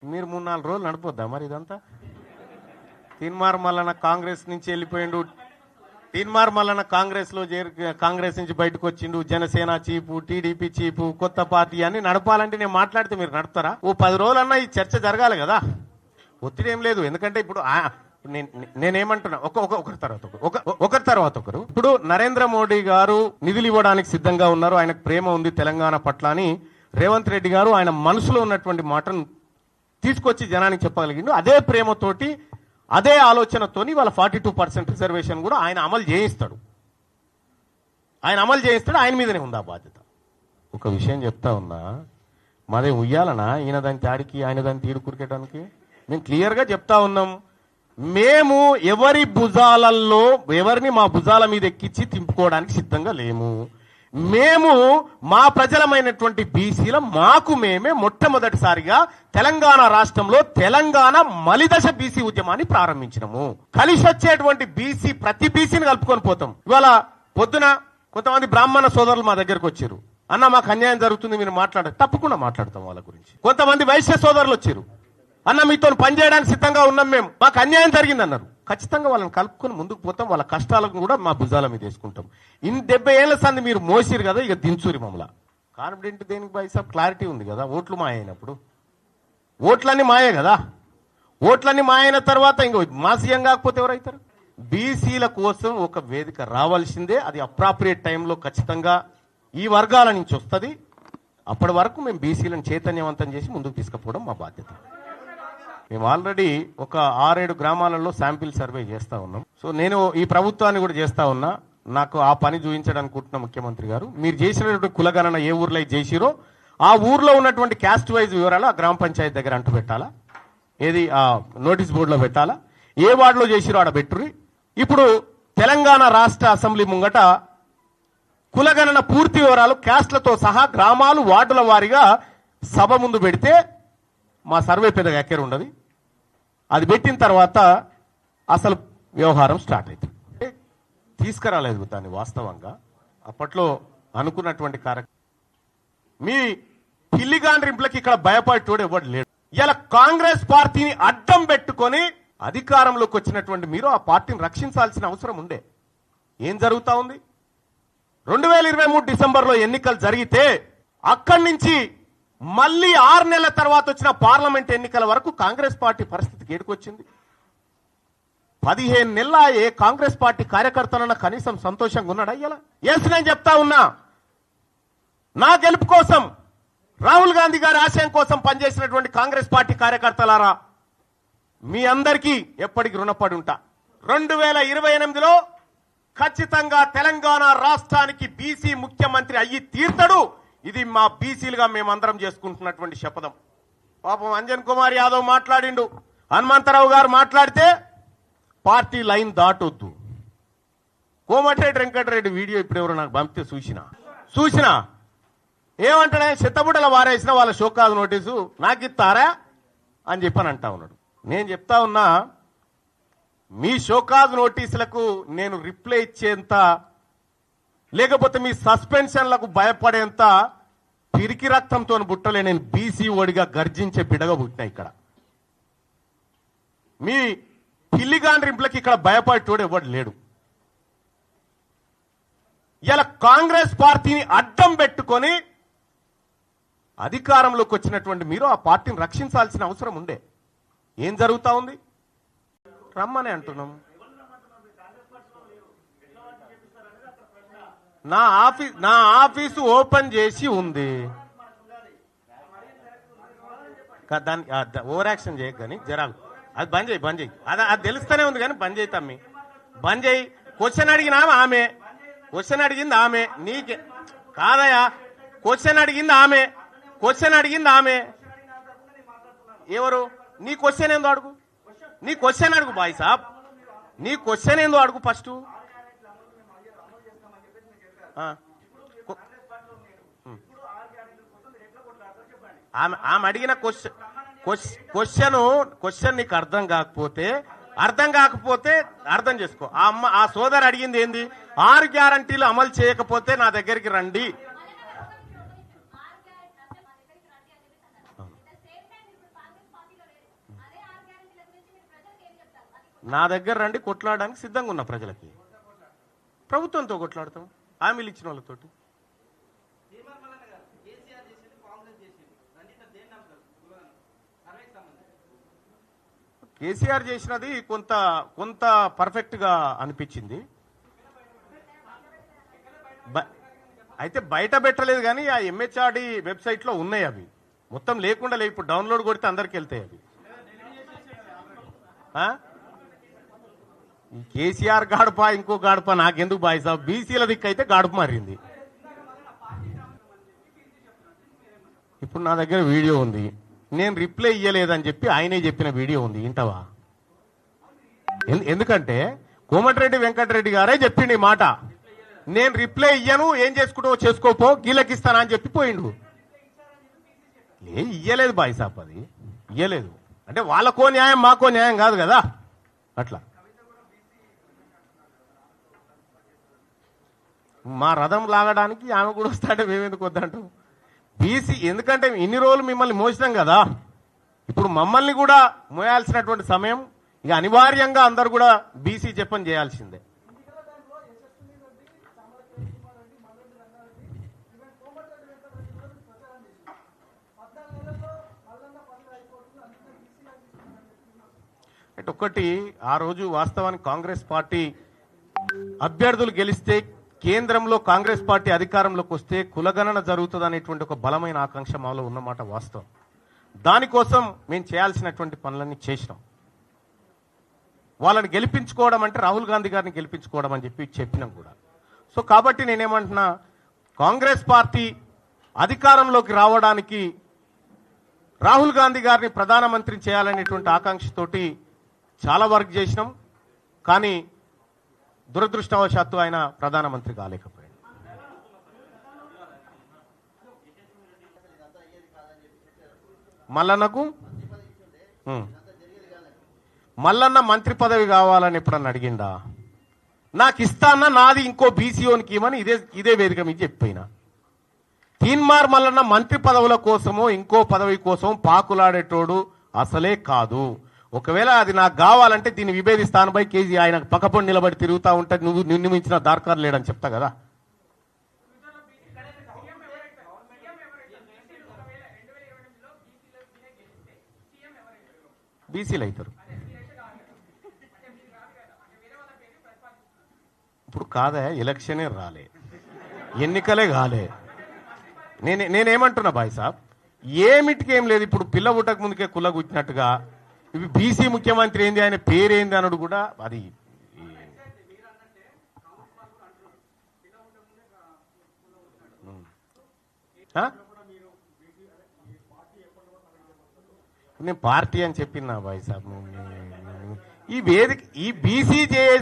మీరు 3-4 రోజులు నడిపోద్దా మరి ఇదంతా? తీన్మార్ మల్లన్న కాంగ్రెస్ నుంచి వెళ్ళిపోయిండు, తీన్మార్ మల్లన్న కాంగ్రెస్ నుంచి బయటకు వచ్చిండు, జనసేన చీపు, టీడీపీ చీపు, కొత్త పార్టీ అని నడపాలంటే నేను మాట్లాడితే మీరు నడుపుతారా? ఓ 10 రోజులన్నా ఈ చర్చ జరగాలి కదా. ఒత్తిడి ఏం లేదు, ఎందుకంటే ఇప్పుడు నేనేమంటున్నా ఒకరి తర్వాత ఒకరు. ఇప్పుడు నరేంద్ర మోడీ గారు నిధులు ఇవ్వడానికి సిద్ధంగా ఉన్నారు, ఆయనకు ప్రేమ ఉంది తెలంగాణ పట్ల అని రేవంత్ రెడ్డి గారు ఆయన మనసులో ఉన్నటువంటి మాటను తీసుకొచ్చి జనానికి చెప్పగలిగిండు. అదే ప్రేమతోటి అదే ఆలోచనతోని వాళ్ళ 42% రిజర్వేషన్ కూడా ఆయన అమలు చేయిస్తాడు. ఆయన మీదనే ఉంది ఆ బాధ్యత. ఒక విషయం చెప్తా ఉన్నా, మాదే ఉయ్యాలనా ఈయన దాని తాడికి ఆయన దాన్ని తీడు కురికేయడానికి? మేము క్లియర్గా చెప్తా ఉన్నాం, మేము ఎవరిని మా భుజాల మీద ఎక్కించి తింపుకోవడానికి సిద్ధంగా లేము. మేము మా ప్రజలమైనటువంటి బీసీల మాకు మేమే మొట్టమొదటిసారిగా తెలంగాణ రాష్ట్రంలో తెలంగాణ మలిదశ బీసీ ఉద్యమాన్ని ప్రారంభించినము. కలిసి వచ్చేటువంటి ప్రతి బీసీని కలుపుకొని పోతాం. ఇవాళ పొద్దున కొంతమంది బ్రాహ్మణ సోదరులు మా దగ్గరకు వచ్చారు, అన్న మాకు అన్యాయం జరుగుతుంది మీరు తప్పకుండా మాట్లాడతాం వాళ్ళ గురించి. కొంతమంది వైశ్య సోదరులు వచ్చారు, అన్న మీతో పనిచేయడానికి సిద్ధంగా ఉన్నాం, మేము మాకు అన్యాయం జరిగింది అన్నారు. ఖచ్చితంగా వాళ్ళని కలుపుకొని ముందుకు పోతాం, వాళ్ళ కష్టాలను కూడా మా భుజాల మీద వేసుకుంటాం. 70 ఏళ్ల సంది మీరు మోసిరు కదా, ఇక దించూరి మమ్మల్ని. కాన్ఫిడెంట్ దేనికి బాయ్ సాబ్? క్లారిటీ ఉంది కదా, ఓట్లు మాయైనప్పుడు ఓట్లన్నీ మాయే కదా. ఓట్లన్నీ మాయైన తర్వాత ఇంకో మా సీఎం కాకపోతే ఎవరైతారు? బీసీల కోసం ఒక వేదిక రావాల్సిందే, అది అప్రాప్రియేట్ టైంలో ఖచ్చితంగా ఈ వర్గాల నుంచి వస్తుంది. అప్పటి వరకు మేము బీసీలను చైతన్యవంతం చేసి ముందుకు తీసుకుపోవడం మా బాధ్యత. మేము ఆల్రెడీ ఒక 6-7 గ్రామాలలో శాంపిల్ సర్వే చేస్తా ఉన్నాం. సో నేను ఈ ప్రభుత్వాన్ని కూడా చేస్తా ఉన్నా, నాకు ఆ పని చూపించడానికి అనుకుంటున్న ముఖ్యమంత్రి గారు, మీరు చేసినటువంటి కులగణన ఏ ఊర్లో చేసిరో ఆ ఊర్లో ఉన్నటువంటి క్యాస్ట్ వైజ్ వివరాలు ఆ గ్రామ పంచాయతీ దగ్గర అంటూ పెట్టాలా, ఏది ఆ నోటీస్ బోర్డులో పెట్టాలా, ఏ వార్డులో చేసిరో ఆడ పెట్టుర్రి. ఇప్పుడు తెలంగాణ రాష్ట్ర అసెంబ్లీ ముంగట కులగణన పూర్తి వివరాలు క్యాస్ట్లతో సహా గ్రామాలు వార్డుల వారీగా సభ ముందు పెడితే మా సర్వే పెద్దగా ఎక్కర ఉండదు. అది పెట్టిన తర్వాత అసలు వ్యవహారం స్టార్ట్ అవుతుంది. తీసుకురాలేదు దాన్ని వాస్తవంగా అప్పట్లో అనుకున్నటువంటి కార్యక్రమం. మీ పిల్లిగాండ్రింపులకి ఇక్కడ భయపడేటోడు ఎవడు లేడు. ఇలా కాంగ్రెస్ పార్టీని అడ్డం పెట్టుకొని అధికారంలోకి వచ్చినటువంటి మీరు ఆ పార్టీని రక్షించాల్సిన అవసరం ఉండే. ఏం జరుగుతా ఉంది? 2023 డిసెంబర్లో ఎన్నికలు జరిగితే అక్కడి నుంచి మళ్ళీ 6 నెలల తర్వాత వచ్చిన పార్లమెంట్ ఎన్నికల వరకు కాంగ్రెస్ పార్టీ పరిస్థితికి ఏడుకొచ్చింది. 15 నెలల ఏ కాంగ్రెస్ పార్టీ కార్యకర్తలన్న కనీసం సంతోషంగా ఉన్నాడా? ఇలా ఎస్ నేను చెప్తా ఉన్నా, నా గెలుపు కోసం రాహుల్ గాంధీ గారి ఆశయం కోసం పనిచేసినటువంటి కాంగ్రెస్ పార్టీ కార్యకర్తలారా, మీ అందరికీ ఎప్పటికి రుణపడి ఉంటా. 2028లో ఖచ్చితంగా తెలంగాణ రాష్ట్రానికి బీసీ ముఖ్యమంత్రి అయ్యి తీర్తాడు. ఇది మా బీసీలుగా మేమందరం చేసుకుంటున్నటువంటి శపథం. పాపం అంజన్ కుమార్ యాదవ్ మాట్లాడిండు, హనుమంతరావు గారు మాట్లాడితే పార్టీ లైన్ దాటొద్దు. కోమటిరెడ్డి వెంకటరెడ్డి వీడియో ఇప్పుడు ఎవరు నాకు పంపితే చూసినా ఏమంటాడే, చెత్తబుట్టల వారేసిన వాళ్ళ షోకాజ్ నోటీసు నాకు ఇస్తారా అని చెప్పని అంటా ఉన్నాడు. నేను చెప్తా ఉన్నా, మీ షోకాజ్ నోటీసులకు నేను రిప్లై ఇచ్చేంత, లేకపోతే మీ సస్పెన్షన్లకు భయపడేంత పిరికి రక్తంతో పుట్టలే. నేను బీసీ ఓడిగా గర్జించే బిడగా పుట్టినా. ఇక్కడ మీ పిల్లిగాండ్రింపులకి ఇక్కడ భయపడేటోడు ఎవడు లేడు. ఇలా కాంగ్రెస్ పార్టీని అడ్డం పెట్టుకొని అధికారంలోకి వచ్చినటువంటి మీరు ఆ పార్టీని రక్షించాల్సిన అవసరం ఉండే. ఏం జరుగుతా ఉంది? రమ్మని అంటున్నాం. నా ఆఫీసు ఓపెన్ చేసి ఉంది. దాన్ని ఓవర్ యాక్షన్ చేయకు కానీ జరాలు అది బంద్ చేయి. అది తెలుస్తూనే ఉంది కానీ బంద్ చేయి తమ్మి, బంద్ చేయి. క్వశ్చన్ అడిగినామా ఆమె, క్వశ్చన్ అడిగింది ఆమె, నీకే కాదయా. క్వశ్చన్ అడిగింది ఆమె ఎవరు? నీ క్వశ్చన్ ఏందో అడుగు, బాయ్ సాబ్, నీ క్వశ్చన్ ఏందో అడుగు ఫస్ట్. ఆమె అడిగిన క్వశ్చన్ నీకు అర్థం కాకపోతే అర్థం చేసుకో. ఆ సోదరు అడిగింది ఏంది? 6 గ్యారంటీలు అమలు చేయకపోతే నా దగ్గరికి రండి. నా దగ్గర రండి, కొట్లాడడానికి సిద్ధంగా ఉన్నా. ప్రజలకి ప్రభుత్వంతో కొట్లాడతాం, హామీలు ఇచ్చిన వాళ్ళతోటి. కేసీఆర్ చేసినది కొంత కొంత పర్ఫెక్ట్ గా అనిపించింది. అయితే బయట పెట్టలేదు, కానీ ఆ ఎంహెచ్ఆర్డి వెబ్సైట్ లో ఉన్నాయి అవి. మొత్తం లేకుండా లేవు, ఇప్పుడు డౌన్లోడ్ కొడితే అందరికి వెళ్తాయి అవి. ఈ కేసీఆర్ గాడుపా ఇంకో గాడుపా నాకెందుకు బాయ్ సాబ్, బీసీల దిక్కు అయితే గాడుపు మారింది. ఇప్పుడు నా దగ్గర వీడియో ఉంది, నేను రిప్లై ఇయ్యలేదని చెప్పి ఆయనే చెప్పిన వీడియో ఉంది, వింటావా? ఎందుకంటే కోమటిరెడ్డి వెంకటరెడ్డి గారే చెప్పిండు ఈ మాట, నేను రిప్లై ఇయ్యను, ఏం చేసుకుంటావో చేసుకోపో, గీలకిస్తానా అని చెప్పి పోయిండు. ఇయ్యలేదు బాయ్ సాబ్, అది ఇయ్యలేదు. అంటే వాళ్ళకో న్యాయం మాకో న్యాయం కాదు కదా, అట్లా. మా రథం లాగడానికి ఆమె కూడా వస్తాడే, మేమెందుకు వద్దంటాం? బీసీ ఎందుకంటే ఇన్ని రోజులు మిమ్మల్ని మోసినాం కదా, ఇప్పుడు మమ్మల్ని కూడా మోయాల్సినటువంటి సమయం, ఇక అనివార్యంగా అందరు కూడా బీసీ జపం చేయాల్సిందే. అంటే ఒకటి, ఆ రోజు వాస్తవానికి కాంగ్రెస్ పార్టీ అభ్యర్థులు గెలిస్తే, కేంద్రంలో కాంగ్రెస్ పార్టీ అధికారంలోకి వస్తే కులగణన జరుగుతుంది అనేటువంటి ఒక బలమైన ఆకాంక్ష మాలో ఉన్నమాట వాస్తవం. దానికోసం మేము చేయాల్సినటువంటి పనులన్నీ చేసినాం. వాళ్ళని గెలిపించుకోవడం అంటే రాహుల్ గాంధీ గారిని గెలిపించుకోవడం అని చెప్పినాం కూడా. సో కాబట్టి నేనేమంటున్నా, కాంగ్రెస్ పార్టీ అధికారంలోకి రావడానికి రాహుల్ గాంధీ గారిని ప్రధానమంత్రిని చేయాలనేటువంటి ఆకాంక్షతోటి చాలా వర్క్ చేసినాం. కానీ దురదృష్టవశాత్తు ఆయన ప్రధానమంత్రి కాలేకపోయాడు. మల్లన్న మంత్రి పదవి కావాలని ఎప్పుడన్నా అడిగిండా? నాకు ఇస్తాన్న, నాది ఇంకో బీసీఓనికి ఇవ్వని ఇదే వేదిక మీద చెప్పిన. తీన్మార్ మల్లన్న మంత్రి పదవుల కోసమో ఇంకో పదవి కోసం పాకులాడేటోడు అసలే కాదు. ఒకవేళ అది నాకు కావాలంటే దీన్ని విభేదిస్తానుపై కేజీ ఆయన పక్కపొండి నిలబడి తిరుగుతూ ఉంటే నువ్వు నిన్ను మించిన దార్కారు లేడని చెప్తా కదా. బీసీలు అవుతారు ఇప్పుడు. కాదా, ఎలక్షనే రాలే, ఎన్నికలే కాలే. నేనేమంటున్నా బాయ్ సాబ్, ఏమిటికి ఏం లేదు. ఇప్పుడు పిల్ల పుట్టక ముందుకే కుల్ల కూర్చున్నట్టుగా ఇవి బీసీ ముఖ్యమంత్రి ఏంది, ఆయన పేరేంది అన్నాడు కూడా. అది నేను పార్టీ అని చెప్పినా బాయ్ సాబ్. ఈ వేదిక ఈ బీసీ జేఏసీ